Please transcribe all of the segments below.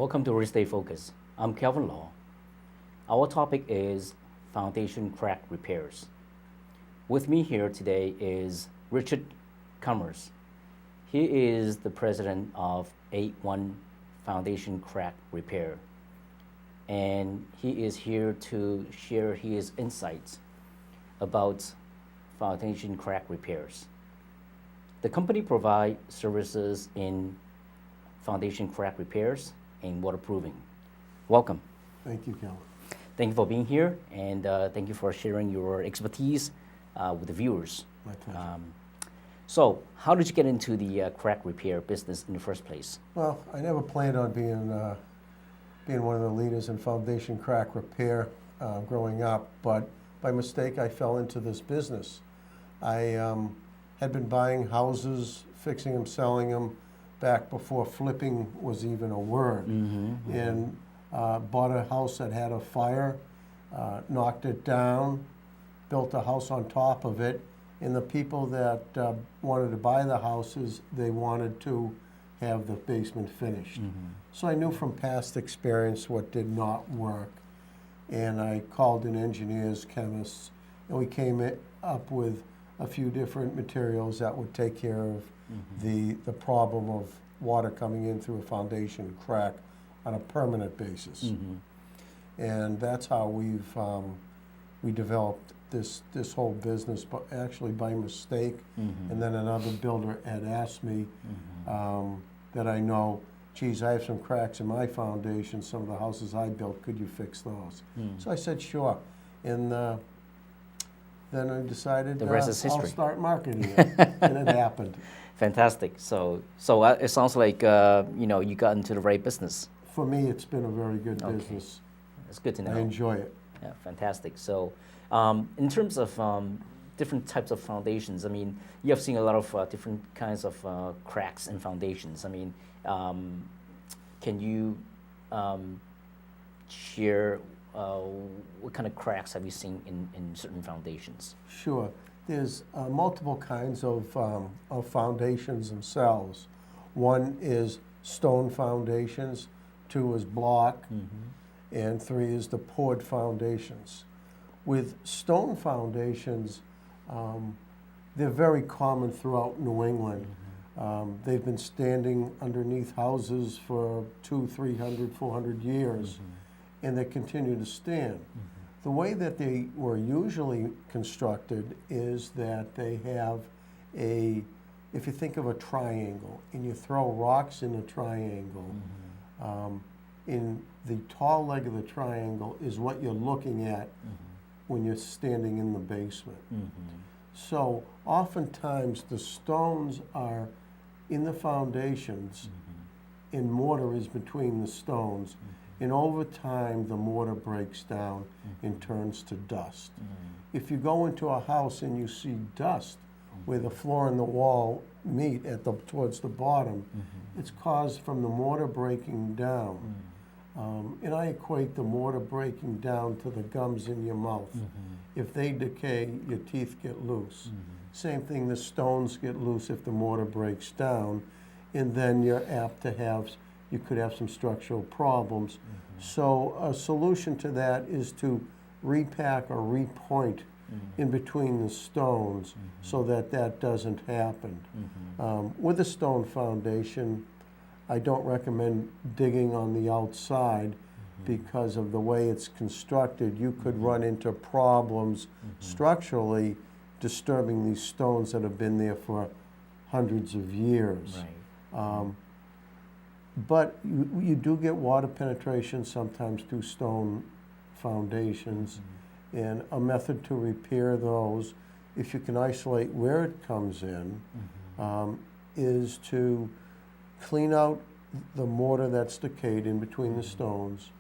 Welcome to Real Estate Focus. I'm Kelvin Law. Our topic is foundation crack repairs. With me here today is Richard Comeras. He is the president of 81 Foundation Crack Repair, and he is here to share his insights about foundation crack repairs. The company provides services in foundation crack repairs and waterproofing. Welcome. Thank you, Kelvin. Thank you for being here, and thank you for sharing your expertise with the viewers. My pleasure. So, how did you get into the crack repair business in the first place? Well, I never planned on being one of the leaders in foundation crack repair growing up, but by mistake I fell into this business. I had been buying houses, fixing them, selling them, back before flipping was even a word, and bought a house that had a fire, knocked it down, built a house on top of it, and the people that wanted to buy the houses, they wanted to have the basement finished. So I knew from past experience what did not work, and I called in engineers, chemists, and we came up with a few different materials that would take care of the problem of water coming in through a foundation crack on a permanent basis. And that's how we developed this whole business, but actually by mistake. And then another builder had asked me that I know, geez, I have some cracks in my foundation, some of the houses I built, could you fix those? So I said, sure. And then I decided The rest is history. I'll start marketing it, and it happened. Fantastic. So it sounds like you got into the right business. For me, it's been a very good business. It's good to know. I enjoy it. Yeah, fantastic. So, in terms of different types of foundations, I mean, you have seen a lot of different kinds of cracks in foundations. I mean, can you share what kind of cracks have you seen in certain foundations? Sure. There's multiple kinds of foundations themselves. One is stone foundations, two is block, and three is the poured foundations. With stone foundations, they're very common throughout New England. They've been standing underneath houses for 200, 300, 400 years, and they continue to stand. The way that they were usually constructed is that they have if you think of a triangle and you throw rocks in a triangle, in the tall leg of the triangle is what you're looking at when you're standing in the basement. So oftentimes the stones are in the foundations and mortar is between the stones. And over time, the mortar breaks down and turns to dust. If you go into a house and you see dust where the floor and the wall meet towards the bottom, it's caused from the mortar breaking down. And I equate the mortar breaking down to the gums in your mouth. If they decay, your teeth get loose. Same thing, the stones get loose if the mortar breaks down, and then you're apt to you could have some structural problems. So a solution to that is to repack or repoint in between the stones so that doesn't happen. With a stone foundation, I don't recommend digging on the outside because of the way it's constructed. You could run into problems structurally disturbing these stones that have been there for hundreds of years. But you do get water penetration sometimes through stone foundations, and a method to repair those, if you can isolate where it comes in, is to clean out the mortar that's decayed in between the stones,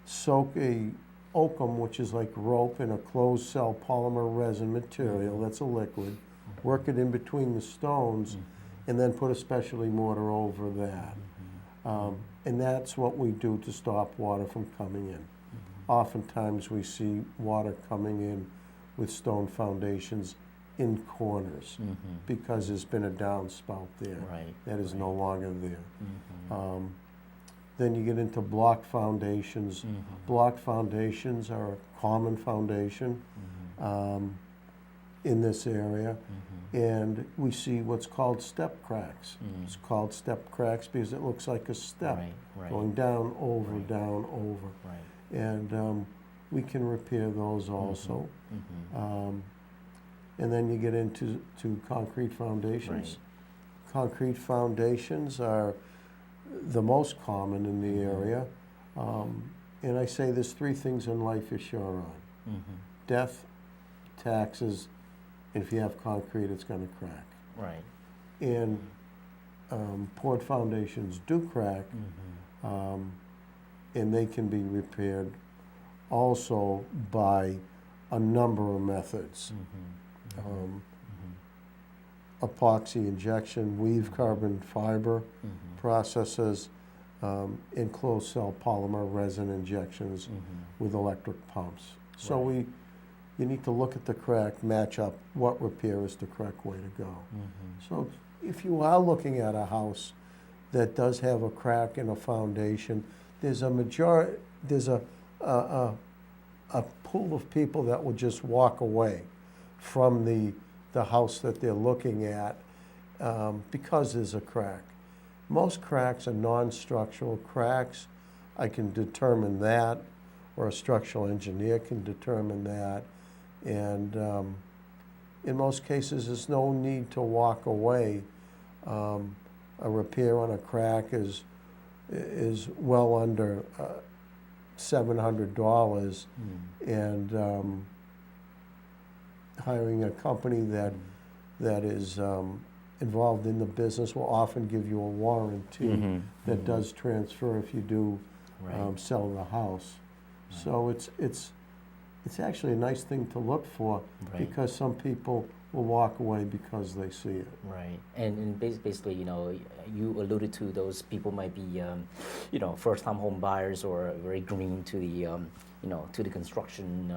soak a oakum, which is like rope, in a closed cell polymer resin material that's a liquid, work it in between the stones, and then put a specialty mortar over that. And that's what we do to stop water from coming in. Oftentimes we see water coming in with stone foundations in corners because there's been a downspout there that is no longer there. Then you get into block foundations. Block foundations are a common foundation in this area. And we see what's called step cracks. It's called step cracks because it looks like a step going down, over, down, over. And we can repair those also. And then you get into concrete foundations. Concrete foundations are the most common in the area. And I say there's three things in life you're sure on. Death, taxes, and if you have concrete, it's going to crack. And poured foundations do crack, and they can be repaired also by a number of methods. Epoxy injection, weave carbon fiber processes, enclosed cell polymer resin injections with electric pumps. So you need to look at the crack, match up what repair is the correct way to go. So if you are looking at a house that does have a crack in a foundation, there's a pool of people that will just walk away from the house that they're looking at because there's a crack. Most cracks are non-structural cracks. I can determine that, or a structural engineer can determine that. And in most cases, there's no need to walk away. A repair on a crack is well under $700, and hiring a company that is involved in the business will often give you a warranty that does transfer if you do sell the house. So it's actually a nice thing to look for because some people will walk away because they see it. And basically, you alluded to those people might be, first-time home buyers or very green to the construction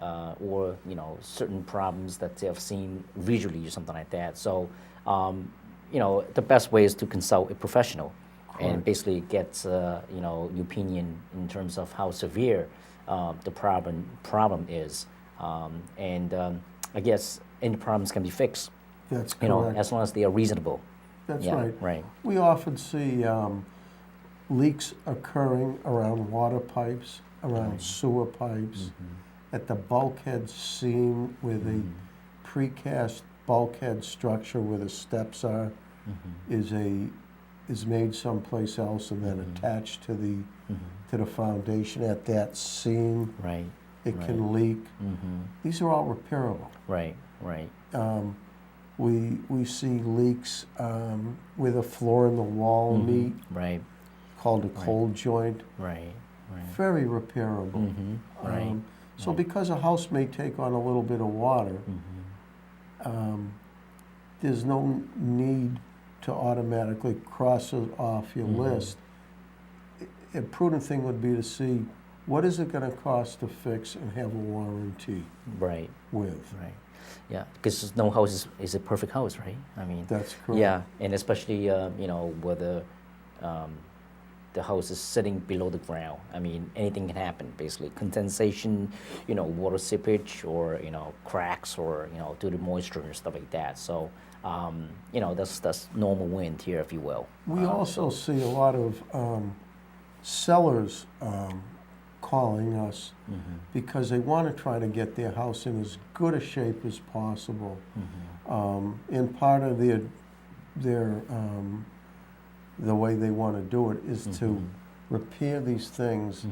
or certain problems that they have seen visually or something like that. So, the best way is to consult a professional and basically get your opinion in terms of how severe the problem is, and I guess any problems can be fixed. That's correct. As long as they are reasonable. That's right. We often see leaks occurring around water pipes, around sewer pipes, at the bulkhead seam where the precast bulkhead structure where the steps are is made someplace else and then attached to the foundation at that seam. It can leak. These are all repairable. We see leaks where the floor and the wall meet, called a cold joint. Very repairable. So because a house may take on a little bit of water, there's no need to automatically cross it off your list. A prudent thing would be to see what is it going to cost to fix and have a warranty with. Yeah, because no house is a perfect house, right? I mean, that's correct. Yeah, and especially where the house is sitting below the ground. I mean, anything can happen. Basically, condensation, water seepage, or cracks, or due to moisture and stuff like that. So, that's normal wind here, if you will. We also see a lot of sellers calling us because they want to try to get their house in as good a shape as possible. And part of the way they want to do it is to repair these things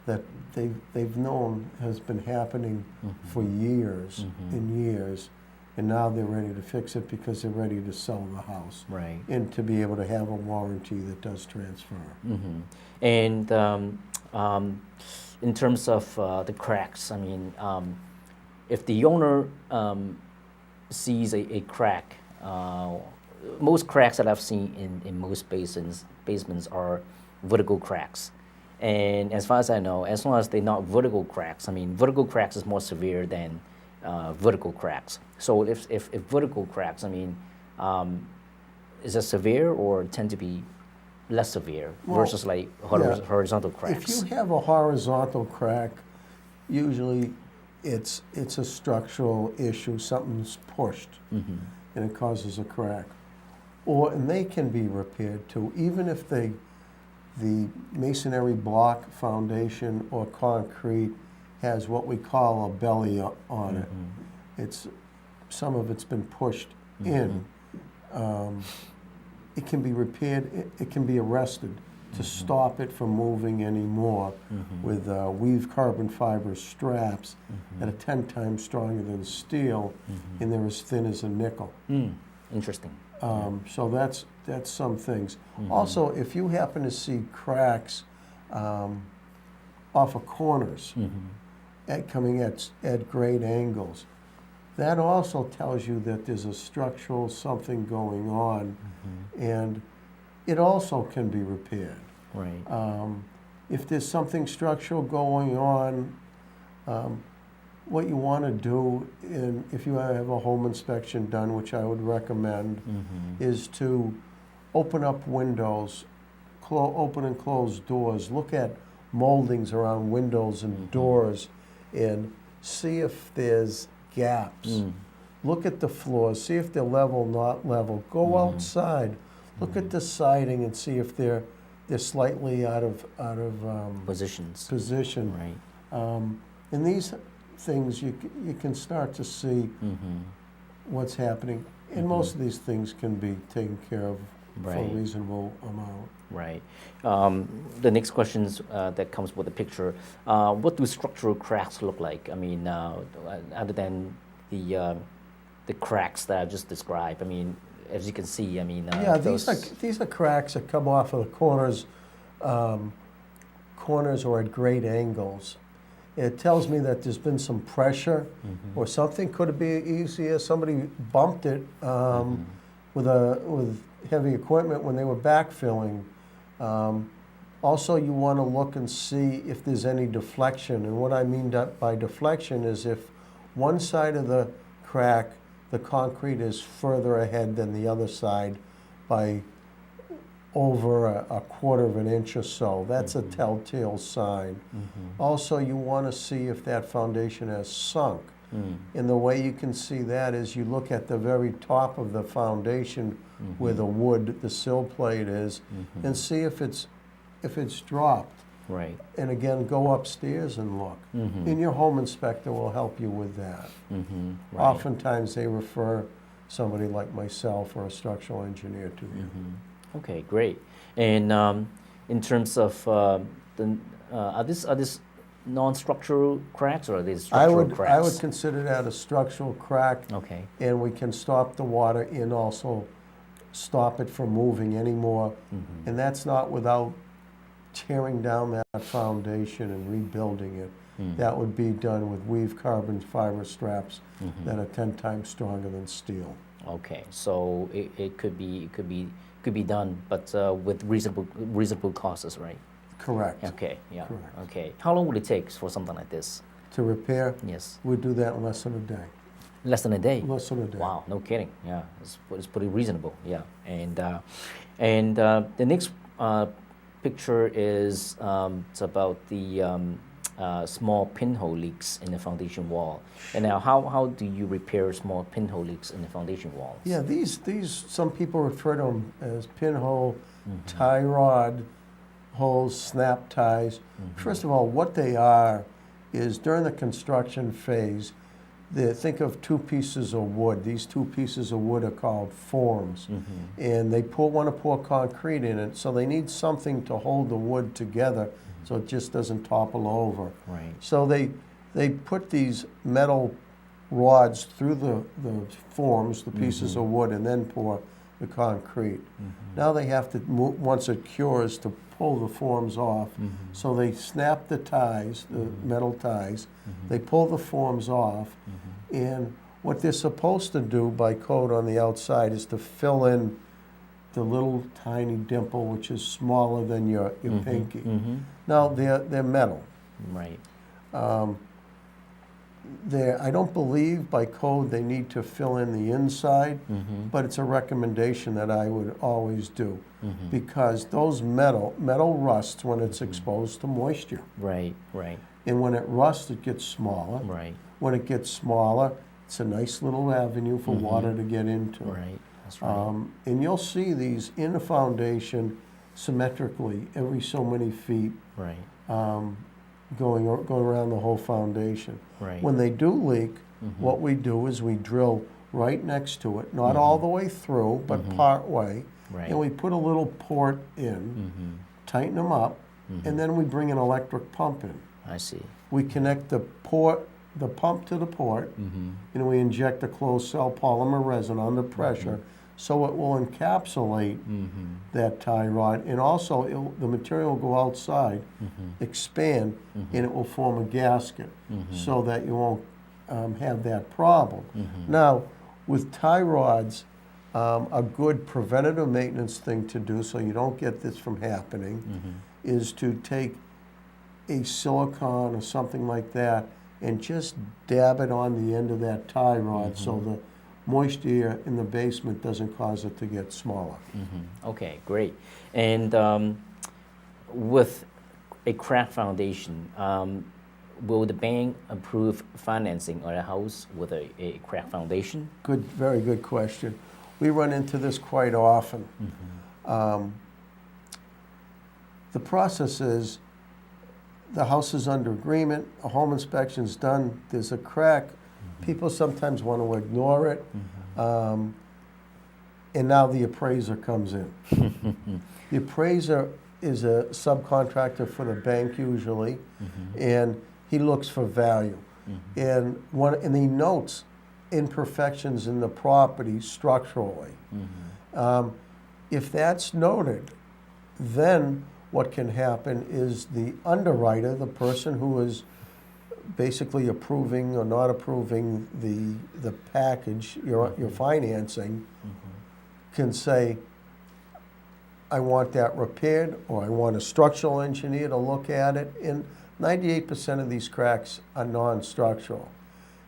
that they've known has been happening for years and years, and now they're ready to fix it because they're ready to sell the house and to be able to have a warranty that does transfer. And in terms of the cracks, I mean, if the owner sees a crack, most cracks that I've seen in most basements are vertical cracks. And as far as I know, as long as they're not vertical cracks, I mean, vertical cracks is more severe than vertical cracks. So if vertical cracks, I mean, is it severe or tend to be less severe Well, versus like yeah. horizontal If cracks? you have a horizontal crack, usually it's a structural issue. Something's pushed and it causes a crack. And they can be repaired too, even if the masonry block foundation or concrete has what we call a belly on it. It's some of it's been pushed in. It can be repaired. It can be arrested to stop it from moving anymore with weave carbon fiber straps that are 10 times stronger than steel, and they're as thin as a nickel. Interesting. So that's some things. Also, if you happen to see cracks off of corners coming at great angles, that also tells you that there's a structural something going on, and it also can be repaired. Right. If there's something structural going on, what you want to do, if you have a home inspection done, which I would recommend, is to open up windows, open and close doors, look at moldings around windows and doors, and see if there's gaps. Look at the floors, see if they're level, not level. Go outside, look at the siding and see if they're slightly out of Positions. position. Right. And these things you can start to see what's happening, and most of these things can be taken care of for a Right. reasonable amount. Right. The next questions that comes with the picture. What do structural cracks look like? I mean, other than the cracks that I just described. I mean, as you can see, I mean, Yeah, these are cracks that come off of the corners, or at great angles. It tells me that there's been some pressure, or something. Could it be easier? Somebody bumped it with heavy equipment when they were backfilling. Also, you want to look and see if there's any deflection. And what I mean by deflection is if one side of the crack, the concrete is further ahead than the other side by over a quarter of an inch or so. That's a telltale sign. Also, you want to see if that foundation has sunk. And the way you can see that is you look at the very top of the foundation where the wood, the sill plate is, and see if it's dropped. Right. And again, go upstairs and look. And your home inspector will help you with that. Right. Oftentimes they refer somebody like myself or a structural engineer to you. Okay, great. And in terms of are these non-structural cracks or are these structural cracks? I would consider that a structural crack. Okay. And we can stop the water and also stop it from moving anymore. And that's not without tearing down that foundation and rebuilding it. That would be done with weave carbon fiber straps that are 10 times stronger than steel. Okay, so it could be done, but with reasonable costs, right? Correct. Okay, yeah. Correct. Okay. How long would it take for something like this? To repair, Yes. we do that in less than a day. Less than a day. Less than a day. Wow, no kidding. Yeah, it's pretty reasonable. Yeah, and the next picture is it's about the small pinhole leaks in the foundation wall. And now, how do you repair small pinhole leaks in the foundation walls? Yeah, these some people refer to them as pinhole, tie rod holes, snap ties. First of all, what they are is during the construction phase, think of two pieces of wood. These two pieces of wood are called forms. And they want to pour concrete in it, so they need something to hold the wood together so it just doesn't topple over. Right. So they put these metal rods through the forms, the pieces of wood, and then pour the concrete. Now they have to, once it cures, to pull the forms off. So they snap the ties, the metal ties, they pull the forms off, and what they're supposed to do by code on the outside is to fill in the little tiny dimple, which is smaller than your pinky. Now they're metal. Right. I don't believe by code they need to fill in the inside, but it's a recommendation that I would always do because those metal rusts when it's exposed to moisture. Right, right, And when it rusts, it gets smaller. right, When it gets smaller, it's a nice little avenue for water to get into. right. That's right. And you'll see these in the foundation symmetrically every so many feet Right, going around the whole foundation. right. When they do leak, what we do is we drill right next to it, not all the way through, but part way, Right. and we put a little port in, tighten them up, and then we bring an electric pump in. I see. We connect the pump to the port, and we inject a closed cell polymer resin under pressure, so it will encapsulate that tie rod, and also the material will go outside, expand, and it will form a gasket, so that you won't have that problem. Now, with tie rods, a good preventative maintenance thing to do, so you don't get this from happening, is to take a silicone or something like that and just dab it on the end of that tie rod so the moisture in the basement doesn't cause it to get smaller. Okay, great. And with a crack foundation, will the bank approve financing on a house with a crack foundation? Good, very good question. We run into this quite often. The process is the house is under agreement, a home inspection is done, there's a crack. People sometimes want to ignore it, and now the appraiser comes in. The appraiser is a subcontractor for the bank usually, and he looks for value. And he notes imperfections in the property structurally. If that's noted, then what can happen is the underwriter, the person who is basically approving or not approving the package, your financing, can say, I want that repaired, or I want a structural engineer to look at it. And 98% of these cracks are non-structural.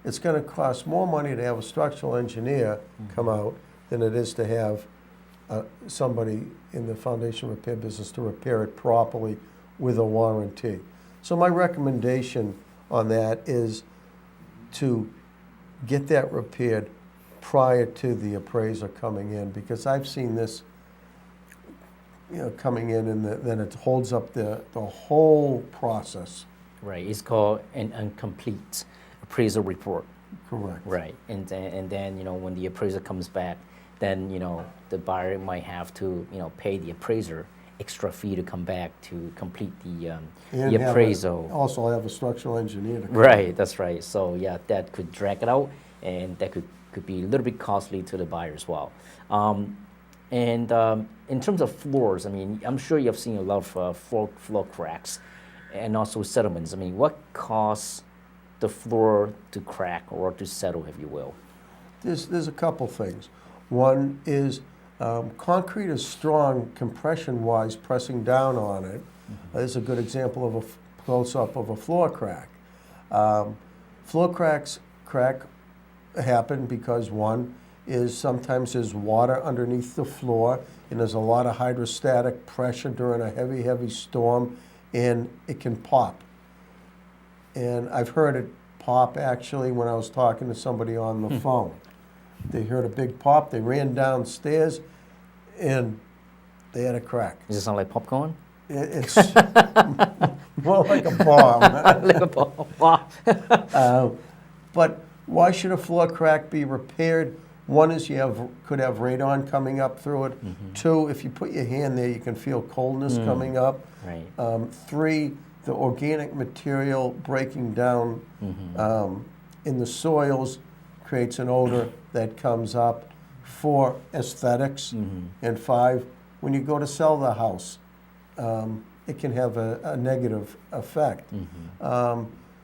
It's going to cost more money to have a structural engineer come out than it is to have somebody in the foundation repair business to repair it properly with a warranty. So my recommendation on that is to get that repaired prior to the appraiser coming in, because I've seen this coming in and then it holds up the whole process. Right, it's called an incomplete appraisal report. Correct. Right, and then when the appraiser comes back, then the buyer might have to pay the appraiser extra fee to come back to complete the appraisal. Also have a structural engineer to come Right, that's right. So yeah, that could drag it out, and that could be a little bit costly to the buyer as well. And in terms of floors, I mean, I'm sure you've seen a lot of floor cracks and also settlements. I mean, what caused the floor to crack or to settle, if you will? There's a couple things. One is concrete is strong compression-wise, pressing down on it. This is a good example of a close-up of a floor crack. Floor cracks happen because one is sometimes there's water underneath the floor and there's a lot of hydrostatic pressure during a heavy storm, and it can pop. And I've heard it pop actually when I was talking to somebody on the phone. They heard a big pop, they ran downstairs, and they had a crack. Does it sound like popcorn? It's more like a bomb. Like a bomb. But why should a floor crack be repaired? One is you could have radon coming up through it. Two, if you put your hand there, you can feel coldness coming up. Right. Three, the organic material breaking down in the soils creates an odor that comes up. Four, aesthetics. And five, when you go to sell the house, it can have a negative effect.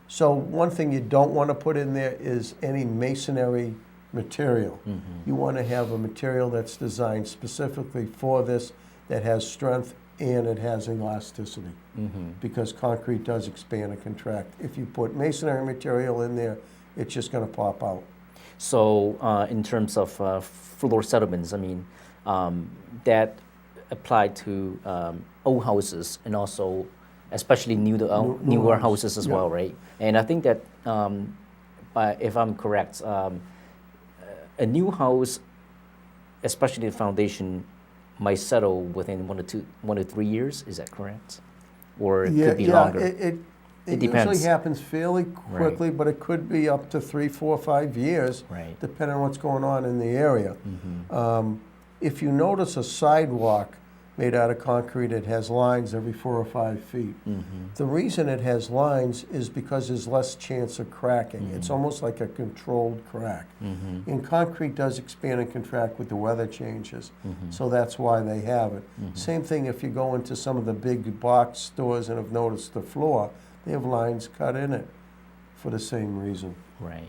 So one thing you don't want to put in there is any masonry material. You want to have a material that's designed specifically for this, that has strength and it has elasticity, because concrete does expand and contract. If you put masonry material in there, it's just going to pop out. So in terms of floor settlements, I mean, that apply to old houses and also especially newer house. houses as Yeah. well, right? And I think that, if I'm correct, a new house, especially the foundation, might settle within 1 to 3 years. Is that correct? Or it could be longer. It depends. usually happens fairly quickly, but it could be up to 3, 4, 5 years, Right. depending on what's going on in the area. Mm-hmm. If you notice a sidewalk made out of concrete, it has lines every 4 or 5 feet. Mm-hmm. The reason it has lines is because there's less chance of cracking. It's almost like a controlled crack. Mm-hmm. And concrete does expand and contract with the weather changes, Mm-hmm. so that's why they have it. Same thing if you go into some of the big box stores and have noticed the floor, they have lines cut in it for the same reason. Right.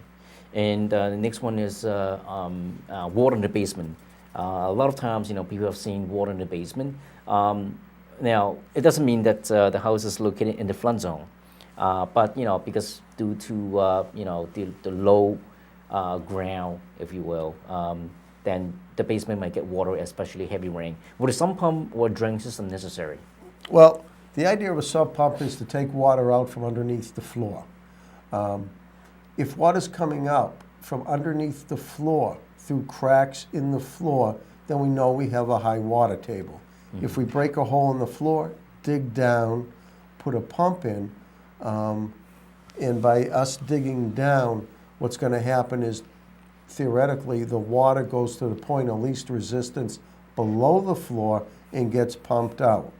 And the next one is water in the basement. A lot of times, people have seen water in the basement. Now, it doesn't mean that the house is located in the flood zone, but because due to the low ground, if you will, then the basement might get water, especially heavy rain. Would a sump pump or drain system necessary? Well, the idea of a sump pump is to take water out from underneath the floor. If water's coming out from underneath the floor through cracks in the floor, then we know we have a high water table. If we break a hole in the floor, dig down, put a pump in, and by us digging down, what's going to happen is theoretically the water goes to the point of least resistance below the floor and gets pumped out.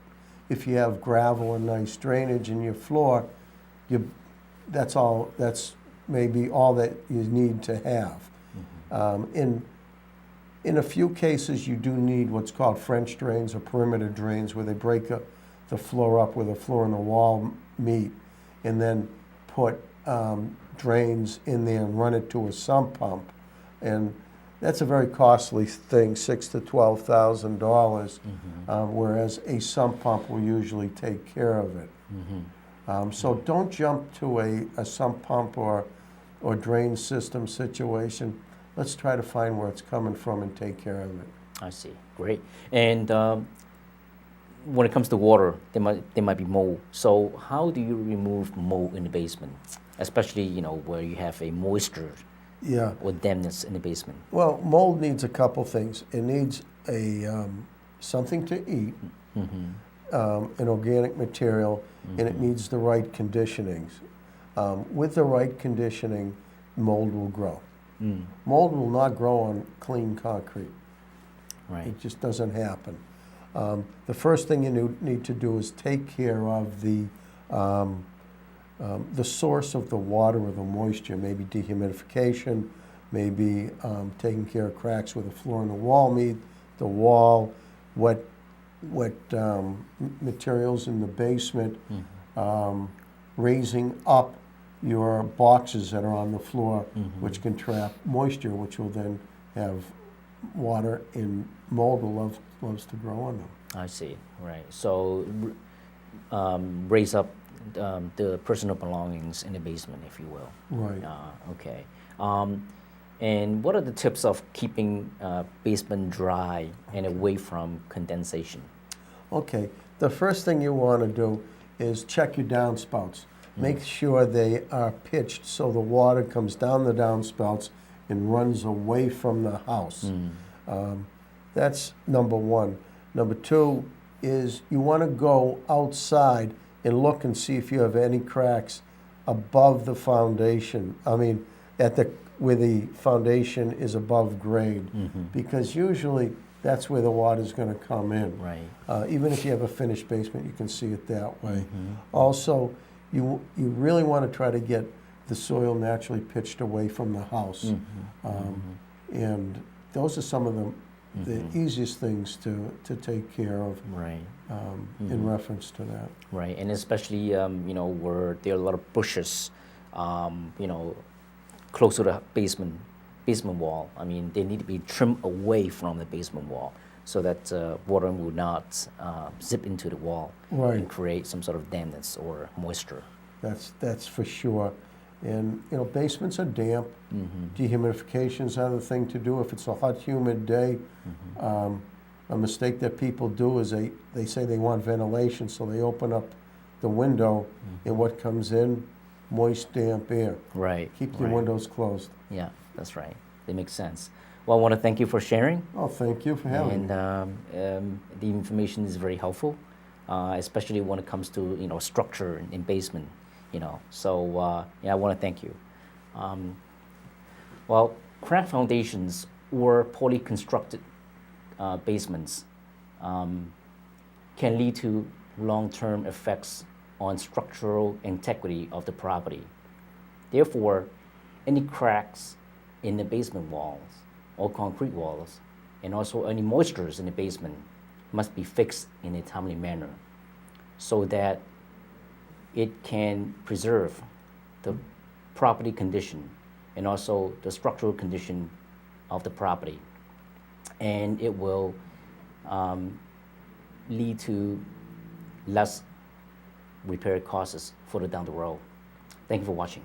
If you have gravel and nice drainage in your floor, that's maybe all that you need to have. In a few cases, you do need what's called French drains or perimeter drains, where they break the floor up where the floor and the wall meet, and then put drains in there and run it to a sump pump. And that's a very costly thing, $6,000 to $12,000, whereas a sump pump will usually take care of it. So don't jump to a sump pump or drain system situation. Let's try to find where it's coming from and take care of it. I see. Great. And when it comes to water, there might be mold. So how do you remove mold in the basement, especially where you have a moisture or dampness in the basement? Well, mold needs a couple things. It needs something to eat, an organic material, and it needs the right conditionings. With the right conditioning, mold will grow. Mold will not grow on clean concrete. Right. It just doesn't happen. The first thing you need to do is take care of the source of the water or the moisture, maybe dehumidification, maybe taking care of cracks where the floor and the wall meet, the wall, what materials in the basement, raising up your boxes that are on the floor, which can trap moisture, which will then have water, and mold loves to grow on them. I see. Right. So raise up the personal belongings in the basement, if you will. Right. Okay. And what are the tips of keeping basement dry and away from condensation? Okay. The first thing you want to do is check your downspouts. Make sure they are pitched so the water comes down the downspouts and runs away from the house. That's number one. Number two is you want to go outside and look and see if you have any cracks above the foundation. I mean, where the foundation is above grade, because usually that's where the water is going to come in. Right. Even if you have a finished basement, you can see it that way. Also, you really want to try to get the soil naturally pitched away from the house. And those are some of the easiest things to take care of. Right. In reference to that. Right, and especially where there are a lot of bushes, close to the basement wall. I mean, they need to be trimmed away from the basement wall so that water will not zip into the wall and create some sort of dampness or moisture. That's for sure. And, basements are damp. Dehumidification's another thing to do. If it's a hot, humid day, a mistake that people do is they say they want ventilation, so they open up the window, and what comes in? Moist, damp air. Right. Keep your windows closed. Yeah, that's right. That makes sense. Well, I want to thank you for sharing. Oh, thank you for having me. And the information is very helpful, especially when it comes to structure in basement. So yeah, I want to thank you. Well, cracked foundations or poorly constructed basements can lead to long-term effects on structural integrity of the property. Therefore, any cracks in the basement walls or concrete walls, and also any moistures in the basement must be fixed in a timely manner so that it can preserve the property condition and also the structural condition of the property. And it will lead to less repair costs further down the road. Thank you for watching.